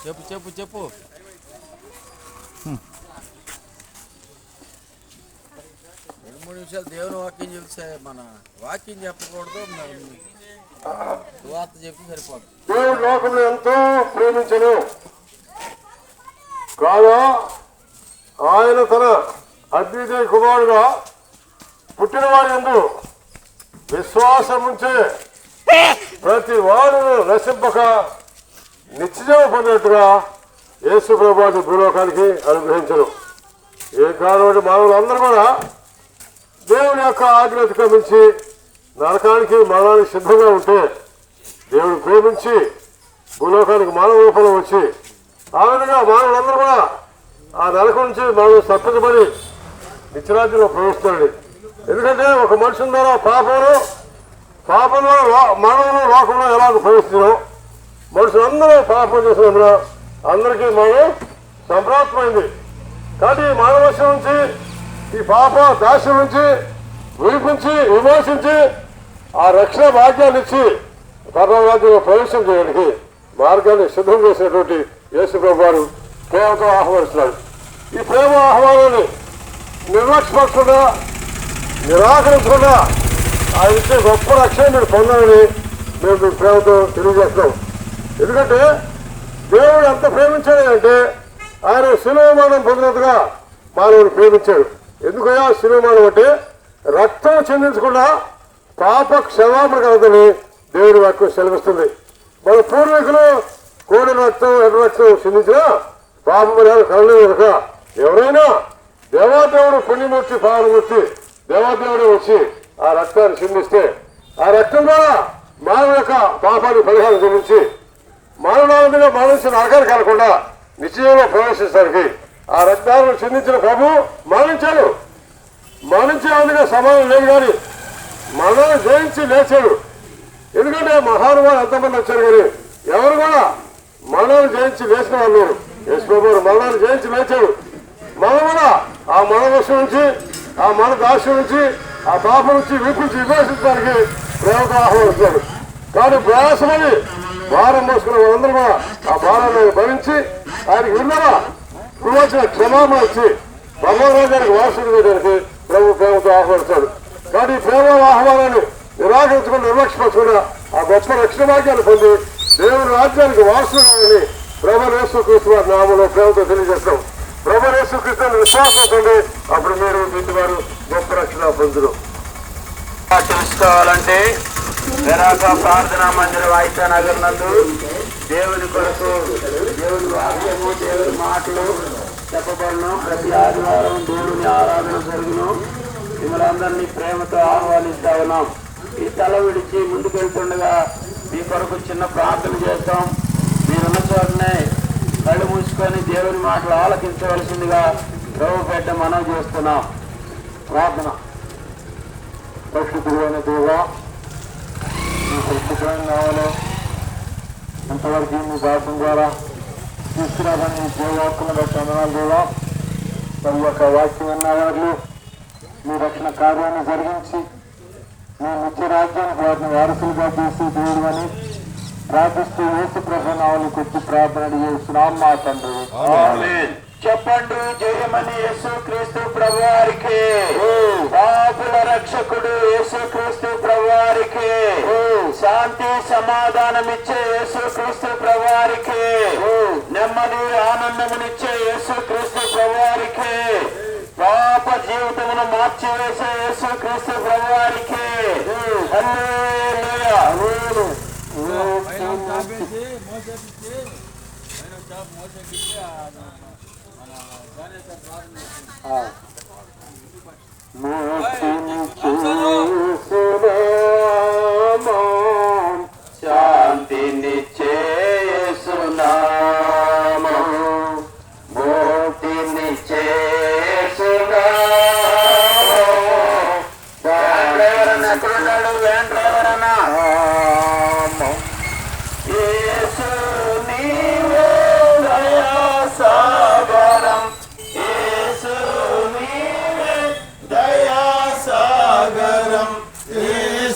చెప్పు చెప్పు చెప్పు. రెండు మూడు నిమిషాలు దేవుని వాక్యం చెప్తే మన వాక్యం చెప్పకూడదు, వార్త చెప్పి సరిపోదు. దేవుడు లోకంలో ఎంతో ప్రేమించను కాగా ఆయన తన అద్వితీయ కుమారుడుగా పుట్టిన వారి యందు విశ్వాసం ఉంచే ప్రతి వాడును నశింపక నిత్యజీవ పొందినట్టుగా యేసు ప్రభువు భూలోకానికి అనుగ్రహించను. ఏ కారణం మానవులందరూ కూడా దేవుని యొక్క ఆజ్ఞత క్రమించి నరకానికి మరణానికి సిద్ధంగా ఉంటే దేవుడు ప్రేమించి భూలోకానికి మానవ రూపంలో వచ్చి ఆ విధంగా మానవులందరూ కూడా ఆ నరకం నుంచి మనం తప్పించబడి నిత్యరాజ్యంలో ప్రవేశిస్తాడు. ఎందుకంటే ఒక మనుషుల ద్వారా పాపంలో మానవులు లోకంలో ఎలాగ ప్రవేశించడం, మనుషులందరూ పాపం చేసినందున అందరికీ మనం సంప్రాప్తమైంది. కాబట్టి ఈ మానవశం నుంచి ఈ పాప దాస్యం నుంచి విడిపించి విమోచించి ఆ రక్షణ భాగ్యాన్ని ఇచ్చి పరలోకంలో ప్రవేశం చేయడానికి మార్గాన్ని సిద్ధం చేసినటువంటి యేసు ప్రభు వారు ప్రేమతో ఆహ్వానిస్తున్నాడు. ఈ ప్రేమ ఆహ్వానాన్ని నిర్లక్ష్యపరచకుండా నిరాకరించకుండా ఆయన ఇచ్చే గొప్ప రక్షణ మీరు పొందాలని మేము ప్రేమతో తెలియజేస్తున్నాం. ఎందుకంటే దేవుడు ఎంత ప్రేమించాడు అంటే ఆయన శిలువమానం పొందినట్టుగా మానవుని ప్రేమించాడు. ఎందుకయ్యా శిలువమానం అంటే రక్తం చెందించకుండా పాప క్షమాపణ కలదని దేవుడి వాక్యం సెలవిస్తుంది. మన పూర్వీకులు కోడి రక్తం ఎర్ర రక్తం చెందించినా పాప కలలేదు కనుక ఎవరైనా దేవాదేవుడు పుణ్యమూర్తి పావనమూర్తి దేవాదేవుడు వచ్చి ఆ రక్తాన్ని చిందిస్తే ఆ రక్తం ద్వారా మానవ యొక్క పాపాన్ని పరిహారం చెల్లించి మానవుడిగా మరణించిన నరకానికి కలగకుండా నిశ్చయంగా ప్రవేశించడానికి ఆ రక్తాలను చిందించిన ప్రభు మరణించాడు. మరణించే అందుకే సమానం లేదు, కానీ మరణాన్ని జయించి లేచాడు. ఎందుకంటే మహానుభావులు ఎంతమంది వచ్చారు, కానీ ఎవరు కూడా మరణాన్ని జయించి లేచిన వాళ్ళు లేరు. యేసు ప్రభు మరణాన్ని జయించి లేచాడు. మనం కూడా ఆ మరణవశం నుంచి ఆ మన దాస్యం నుంచి ఆ పాపం నుంచి విడిపించి విమోచించడానికి ప్రేమతో ఆహ్వానిస్తాడు. కానీ ప్రయాసమని భారం మోసుకున్న వాళ్ళందరూ కూడా ఆ భారాన్ని భరించి ఆయనకి విన్నగా వచ్చిన క్షమాపణ వచ్చి బ్రహ్మరాజానికి వారసుడు వేయడానికి ప్రభు ప్రేమతో ఆహ్వానిస్తాడు. కానీ ప్రేమ ఆహ్వానాన్ని నిరాకరించకుండా నిర్లక్ష్యపరచకుండా ఆ గొప్ప రక్షణ భాగ్యాన్ని పొంది దేవుని రాజ్యానికి వారసుడు కావాలని ప్రభు యేసుక్రీస్తు వారి నామంలో ప్రేమతో తెలియజేస్తాం. ప్రభు యేసుక్రీస్తుని విశ్వాసం పొంది అప్పుడు మీరు మీటి వారు గొప్ప రక్షణ పొందురు. తెలుసుకోవాలంటే విరాక ప్రార్థనా మందిర వాయిద్య నగర్ నందు దేవుని కొరకు దేవుని వాక్యము దేవుని మాటలు చెప్పబడను. ప్రతి ఆదివారం దేవుని ఆరాధన జరుగును. మిమ్మల్ని ప్రేమతో ఆహ్వానిస్తా ఉన్నాం. ఈ తల విడిచి ముందుకు వెళ్తుండగా మీ కొరకు చిన్న ప్రార్థన చేస్తాం. మీరున్న చోటనే కళ్ళు మూసుకొని దేవుని మాటలు ఆలకించవలసిందిగా ప్రభు పెట్ట మనం చేస్తున్నాం. ప్రార్థన. పరిశుద్ధుడైన దేవా, మీ పరిశుద్ధమైన నామములో ఇంతవరకు మీ దాసం ద్వారా తీసుకురాదని దేవాక్కులను బట్టి వందనాలు దేవా. మరి యొక్క వాక్యం విన్న వాళ్ళు మీ రక్షణ కార్యాన్ని జరిగించి మీ నిత్య రాజ్యానికి వారిని వారసులుగా చేసి దేవుడు అని ప్రార్థిస్తూ యేసు ప్రభు నామములో కొట్టి ప్రార్థన చేస్తున్నాం మా తండ్రి. చెప్పండి జయమని యేసుక్రీస్తు ప్రభువారికి, పాపుల రక్షకుడు యేసుక్రీస్తు ప్రభువారికి, శాంతి సమాధానమిచ్చే యేసుక్రీస్తు ప్రభువారికి, నెమ్మది ఆనందమునిచ్చే యేసుక్రీస్తు ప్రభువారికి, పాప జీవితమును మార్చివేసే యేసుక్రీస్తు ప్రభువారికి హల్లెలూయా. శాంతినిచ్చే యేసునామం, మోక్షనిచ్చే యేసునామం. ఎవరన్నా ఎక్కడున్నాడు? వ్యాన్ డ్రైవర్ అన్నా. యేసు నీవే దయా సాగరం, యేసు నీవే దయా సాగరం, యేసు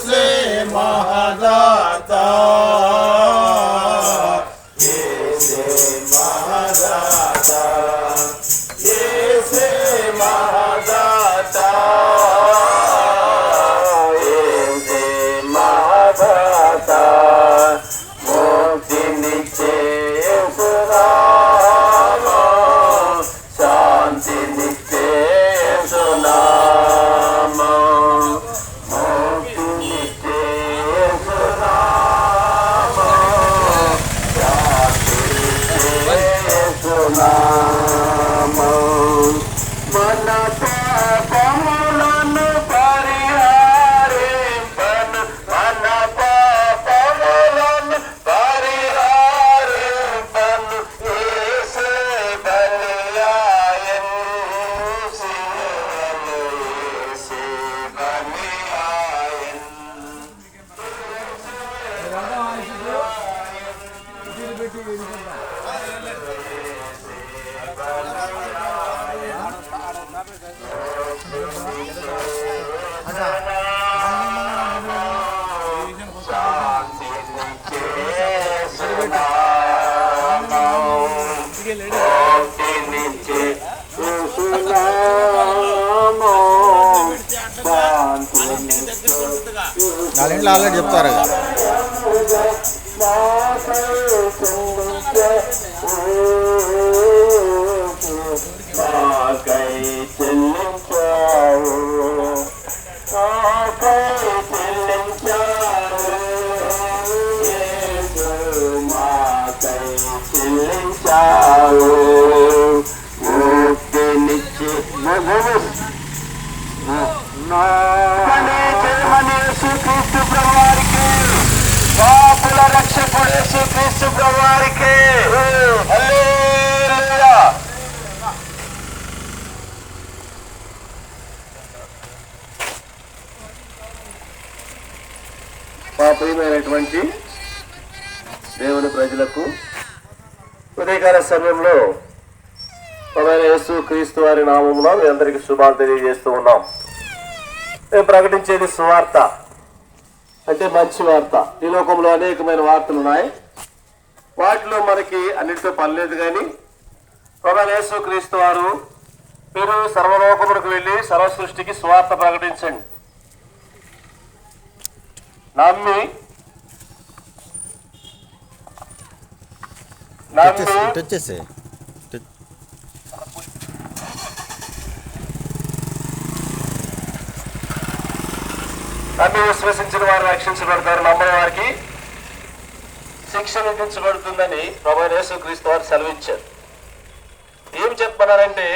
మన పాపములను పరిహారింపను మన పాపములను పరిహారింపను యేసు బలియాయను సిలువలో యేసు బలియాయను వాళ్ళ ఇంట్లో ఆల్రెడీ చెప్తారు కదా. యేసుక్రీస్తు ప్రభువారికి పాపుల రక్షకుడు యేసుక్రీస్తు ప్రభువారికి హల్లెలూయా. మా ప్రియమైనటువంటి దేవుని ప్రజలకు ఉదయకాల సమయంలో ప్రభువైన యేసుక్రీస్తు వారి నామములో మీ అందరికీ శుభాలు తెలియజేస్తూ ఉన్నాం. మేము ప్రకటించేది సువార్త అంటే మంచి వార్త. ఈ లోకంలో అనేకమైన వార్తలు ఉన్నాయి, వాటిలో మనకి అన్నిటితో పని లేదు. కానీ ప్రభువైన యేసుక్రీస్తు వారు మీరు సర్వలోకములకు వెళ్ళి సర్వ సృష్టికి సువార్త ప్రకటించండి, నమ్మి విశ్వసించిన వారు రక్షించబడతారు, నమ్మని వారికి శిక్ష విధించబడుతుందని ప్రభువైన యేసుక్రీస్తు వారు సెలవిచ్చారు. ఏం చెప్పన్నారంటే,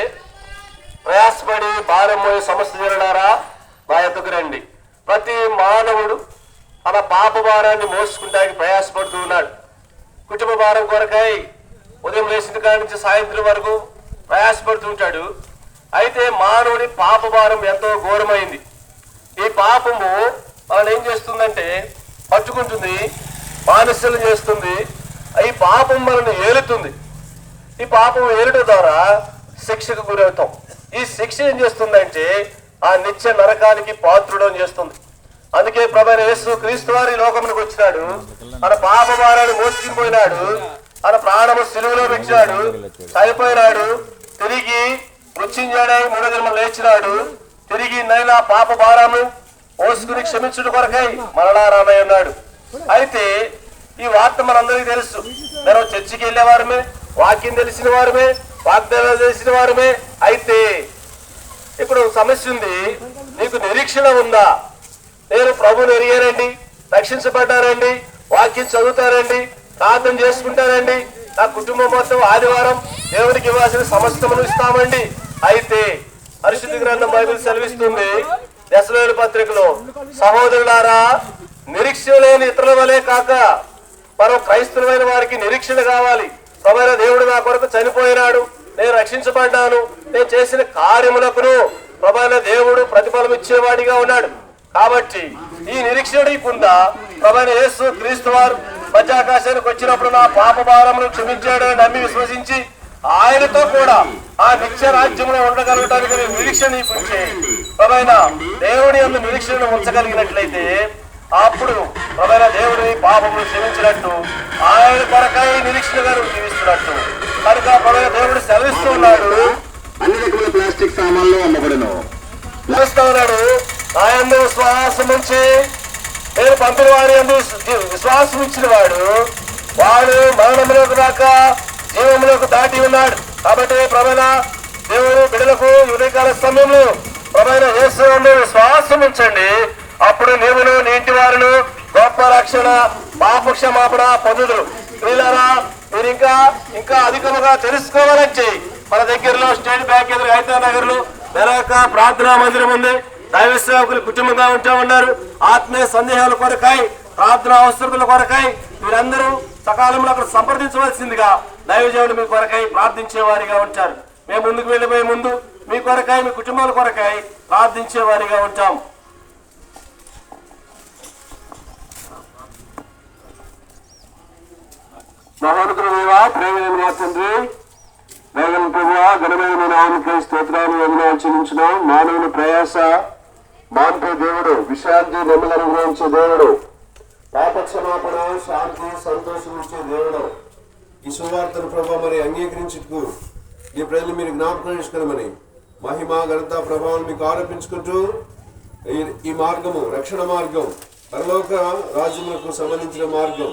ప్రయాసపడి భారం మోయు సమస్త జనులారా నా యొద్దకు రండి. ప్రతి మానవుడు తన పాప భారాన్ని మోసుకుంటానికి ప్రయాసపడుతూ ఉన్నాడు. కుటుంబ భారం కొరకై ఉదయం లేచిన కాడి నుంచి సాయంత్రం వరకు ప్రయాసపడుతూ ఉంటాడు. అయితే మానవుడి పాప భారం ఎంతో ఘోరమైంది. ఈ పాపము మనల్ని ఏం చేస్తుందంటే పట్టుకుంటుంది, బానిసలు చేస్తుంది. ఈ పాపం మనల్ని ఏలుతుంది. ఈ పాపం ఏలుట ద్వారా శిక్షకు గురవుతాం. ఈ శిక్ష ఏం చేస్తుందంటే ఆ నిత్య నరకానికి పాత్రుడం చేస్తుంది. అందుకే ప్రభువైన యేసుక్రీస్తు వారు ఈ లోకమునకు వచ్చినాడు, మన పాప భారాన్ని మోసుకుని పోయినాడు, మన ప్రాణము సిలువలో పెట్టినాడు, చనిపోయినాడు, తిరిగి మృత్యుంజయుడై మూడో దినమున లేచినాడు, తిరిగి నైనా పాప భారము మోసుకుని క్షమించుట కొరకై మరలా రానై ఉన్నాడు. అయితే ఈ వార్త మనందరికీ తెలుసు. మనం చర్చికి వెళ్ళేవారమే, వాక్యం తెలిసిన వారమే, వాగ్దానాలు తెలిసిన వారమే. అయితే ఇప్పుడు సమస్య ఉంది, నీకు నిరీక్షణ ఉందా? నేను ప్రభుని ఎరిగానండి, రక్షించబడ్డారండి, వాక్యం చదువుతారండి, ప్రార్థన చేసుకుంటారండి, నా కుటుంబం మొత్తం ఆదివారం దేవునికి ఇవ్వాల్సిన సమస్తమును ఇస్తామండి. అయితే పరిశుద్ధ గ్రంథం బైబిల్ సెలవిస్తుంది దశలోని పత్రికలో, సహోదరులారా నిరీక్షణ లేని ఇతరుల వలె కాక మనం క్రైస్తవులైన వారికి నిరీక్షణ కావాలి. ప్రభువైన దేవుడు నా కొరకు చనిపోయినాడు, నేను రక్షించబడ్డాను, నేను చేసిన కార్యములకును ప్రభువైన దేవుడు ప్రతిఫలం ఇచ్చేవాడిగా ఉన్నాడు. కాబట్టి ఈ నిరీక్షణ నీకుందా? ప్రభువైన యేసుక్రీస్తు వారు మధ్యాకాశానికి వచ్చినప్పుడు నా పాప భారమును క్షమించాడని నమ్మి విశ్వసించి ఆయనతో కూడా ఆ నిత్య రాజ్యంలో ఉండగలగటానికి నిరీక్షణ నీకుంటే, ప్రభువైన దేవుడి యందు నిరీక్షణను ఉంచగలిగినట్లయితే అప్పుడు ప్రభువైన దేవుడి పాపమును క్షమించినట్టు, ఆయన కొరకై నిరీక్షణగా జీవిస్తున్నట్టు. కనుక ప్రభువైన దేవుడు సెలవిస్తూ ఉన్నాడు, అన్ని రకముల ప్లాస్టిక్ సామాన్లు అమ్మబడును. పిలుస్తా ఉన్నాడు, నా యందు విశ్వాసం ఉంచి నేను పంపిన వారి యందు విశ్వాసం ఇచ్చిన వాడు మరణంలోకి రాక జీవంలోకి దాటి ఉన్నాడు. కాబట్టి ప్రభువైన దేవుడు బిడ్డలకు ఉదయకాల సమయంలో ప్రభువైన యేసు యందు విశ్వాసం ఉంచండి. అప్పుడు నీవును నీ ఇంటి వారును గొప్ప రక్షణ పాప క్షమాపణ పొందుదురు. వీళ్ళారా మీరు ఇంకా అధికముగా తెలుసుకోవాలని చెయ్యి. మన దగ్గరలో స్టేట్ బ్యాంక్ ఎదురు హైదరాబాద్ నగర్లో వెనక ప్రార్థనా మందిరం ఉంది. దైవ సేవకులు కుటుంబంగా ఉంటామన్నారు. ఆత్మీయ సందేహాల కొరకై, ప్రార్థనా అవసరతల కొరకై మీరందరూ సకాలంలో అక్కడ సంప్రదించవలసిందిగా దైవజనులు మీ కొరకై ప్రార్థించే వారిగా ఉంటారు. మేము ముందుకు వెళ్ళిపోయే ముందు మీ కొరకై, మీ కుటుంబాల కొరకై ప్రార్థించే వారిగా ఉంటాం. మహోన్నతుడు దేవా, ప్రేమైన మా తండ్రి, వేగం ప్రభువా, ఘనమైన మీ నామమునకు స్తోత్రాలు వందనాలు చెల్లించున్నాం. మానవుని ప్రయాస మాన్పే దేవుడు, విశ్రాంతి నెమ్మది అనుగ్రహించే దేవుడు, పాపక్షమాపణ, శాంతి, సంతోషం ఇచ్చే దేవుడు. ఈ సువార్తను ప్రభావ మరి అంగీకరించుటకు ఈ ప్రజలు మీరు జ్ఞాపకం చేసుకున్నామని మహిమ, ఘనత, ప్రభావం మీకు ఆరోపించుకుంటూ ఈ మార్గము రక్షణ మార్గం, పరలోక రాజ్యములకు సంబంధించిన మార్గం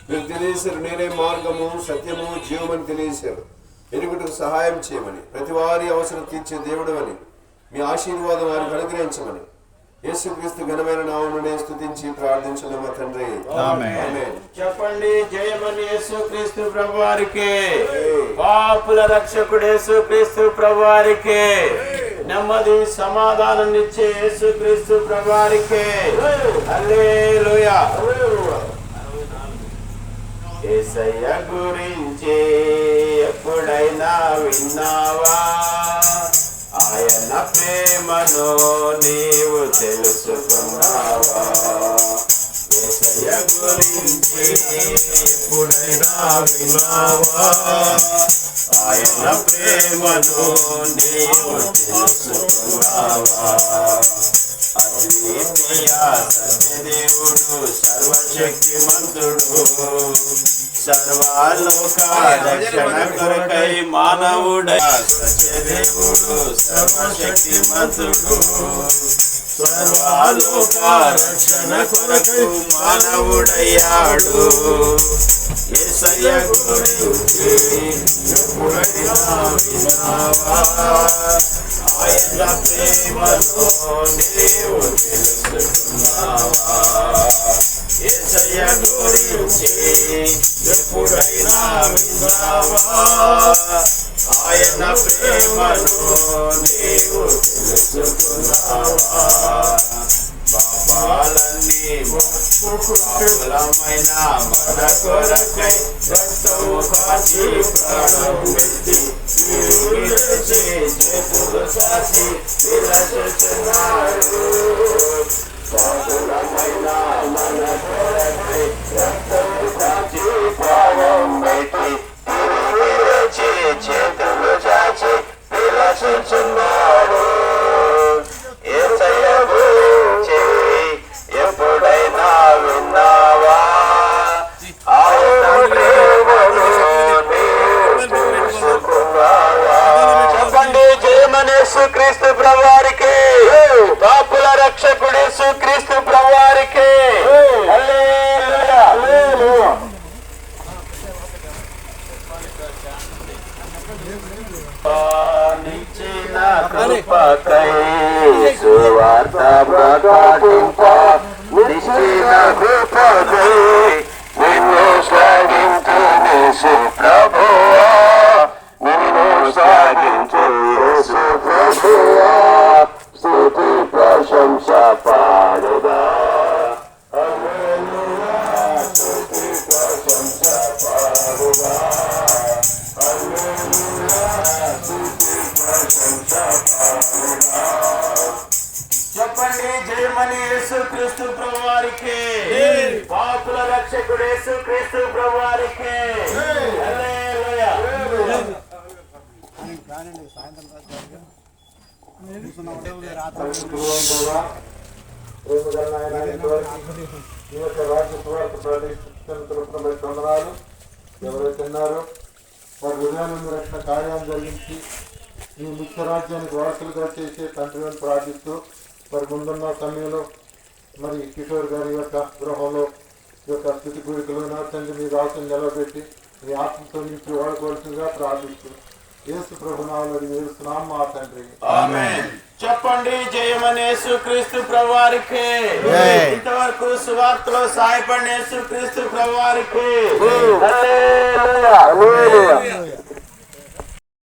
మీరు తెలియజేశారు. నేనే మార్గము, సత్యము, జీవమని తెలియజేశారు. ఎరుగుటకు సహాయం చేయమని, ప్రతి వారి అవసరం తీర్చే దేవుడు అని మీ ఆశీర్వాదం వారికి అనుగ్రహించమని యేసుక్రీస్తు ఘనమైన నామమునే స్తుతించి ప్రార్థించున్నాము తండ్రి. ఆమేన్. చెప్పండి జయమని యేసుక్రీస్తు ప్రభువారికి, పాపుల రక్షకుడు యేసుక్రీస్తు ప్రభువారికి, నెమ్మది సమాధానం ఇచ్చే యేసుక్రీస్తు ప్రభువారికి. హల్లెలూయా. యేసయ్య గురించి ఎప్పుడైనా విన్నావా? ఆయన ప్రేమను నీవు తెలుసుకున్నావా? యేసయ్య గురించి ఎప్పుడైనా విన్నావా? ఆయన ప్రేమను నీవు తెలుసుకున్నావా? అద్వితీయ సత్యదేవుడు, సర్వశక్తిమంతుడు, సర్వలోక రక్షణ కొరకై మానవుడై సత్యదేవుడు, సర్వశక్తిమంతుడు, సర్వలోక రక్షణ కొరకు మానవుడయ్యాడు. యేసయ్య గురించి ఎప్పుడైనా విన్నావా? ఆయన ప్రేమను నీవు తెలుసుకున్నావా? యేసయ్య గురించి ఎప్పుడైనా విన్నావా? ఆయన ప్రేమను నీవు తెలుసుకున్నావా? పాపాలన్నీ పాపులమైన మన కొరకై రక్తము కాచి ప్రాణం పెట్టి చేతులు చాచి విలచుచున్నాడు. పాపులమైన మన కొరకై రక్తము కాచి ప్రాణం పెట్టి చేతులు చాచి విలచుచున్నాడు. యేసయ్య గురించి ఎప్పుడైనా విన్నావా? ఆయన ప్రేమను నీవు తెలుసుకున్నావా? చెప్పండి జయమని యేసుక్రీస్తు ప్రభువారికి, పాపుల రక్షకుడు యేసుక్రీస్తు ప్రభువారికి. హల్లెలూయా. హల్లెలూయా. నిచ్చిన కృపకై సువార్త ప్రకటింప, నిచ్చిన కృపకై నిన్ను సాగించు యేసు ప్రభువా, నిన్ను సాగించు యేసు ప్రభువా, స్తుతి ప్రశంస పాడుదా. హల్లెలూయా. స్తుతి ప్రశంస పాడుదా. చెప్పండి జయమని యేసుక్రీస్తు ప్రభువారికి, పాపుల రక్షకుడు యేసుక్రీస్తు ప్రభువారికి. హల్లెలూయా. ఎవరైతే ఉన్నారో వారి హృదయానంద రక్షణ కార్యాన్ని జరిగించి ఈ ముఖ్య రాజ్యానికి వారసులుగా చేసే తండ్రిని ప్రార్థిస్తూ మరి ముందున్న సమయంలో మరి కిషోర్ గారి యొక్క గృహంలో యొక్క స్థితి కోరికలు తండ్రి మీ రాసుని నిలబెట్టి మీ ఆత్మతో నుంచి వాడుకోవాల్సిందిగా ప్రార్థిస్తూ యేసు ప్రభునామములో వేడుస్తున్నాం మా తండ్రి. ఆమేన్. చెప్పండి జయమని యేసుక్రీస్తు ప్రభువారికి, ఇంతవరకు సువార్తలో సహాయపడిన యేసుక్రీస్తు ప్రభువారికి. హల్లెలూయా.